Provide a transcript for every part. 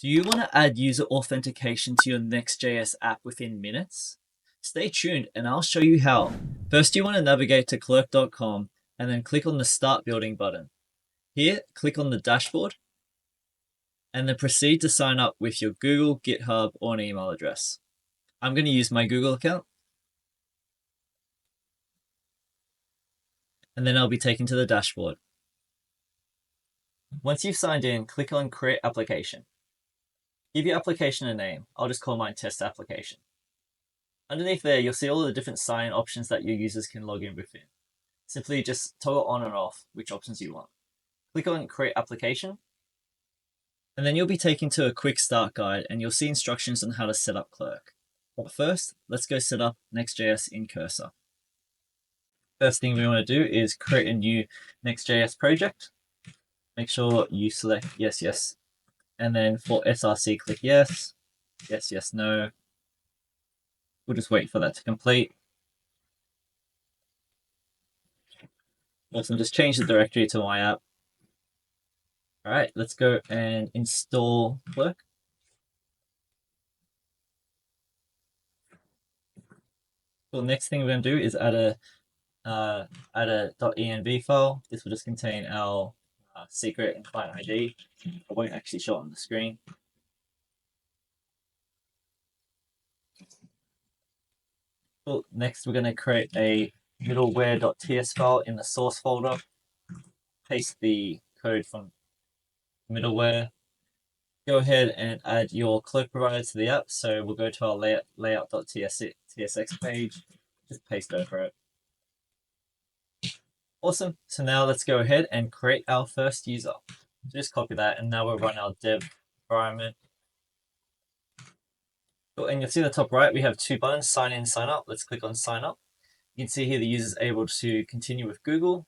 Do you want to add user authentication to your Next.js app within minutes? Stay tuned and I'll show you how. First, you want to navigate to clerk.com and then click on the Start Building button. Here, click on the dashboard and then proceed to sign up with your Google, GitHub, or an email address. I'm going to use my Google account. And then I'll be taken to the dashboard. Once you've signed in, click on Create Application. Give your application a name. I'll just call mine Test Application. Underneath there, you'll see all the different sign-in options that your users can log in within. Simply just toggle on and off which options you want. Click on Create Application. And then you'll be taken to a quick start guide and you'll see instructions on how to set up Clerk. But first, let's go set up Next.js in Cursor. First thing we want to do is create a new Next.js project. Make sure you select yes, yes. And then for SRC, click yes, yes, yes, no. We'll just wait for that to complete. Awesome, just change the directory to my app. All right, let's go and install Clerk. So the next thing we're going to do is add a .env file. This will just contain our secret and client ID. I won't actually show it on the screen. Cool. Next, we're going to create a middleware.ts file in the source folder. Paste the code from middleware. Go ahead and add your Clerk provider to the app. So we'll go to our layout.tsx page. Just paste over it. Awesome. So now let's go ahead and create our first user. So just copy that, and now we'll run our dev environment. Cool. And you'll see at the top right, we have two buttons, sign in, sign up. Let's click on sign up. You can see here the user is able to continue with Google.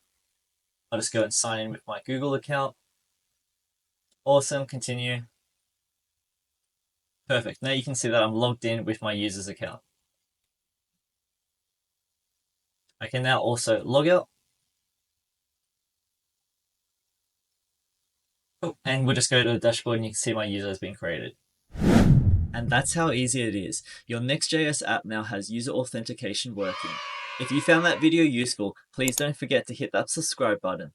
I'll just go and sign in with my Google account. Awesome, continue. Perfect. Now you can see that I'm logged in with my user's account. I can now also log out. Oh, and we'll just go to the dashboard and you can see my user has been created. And that's how easy it is. Your Next.js app now has user authentication working. If you found that video useful, please don't forget to hit that subscribe button.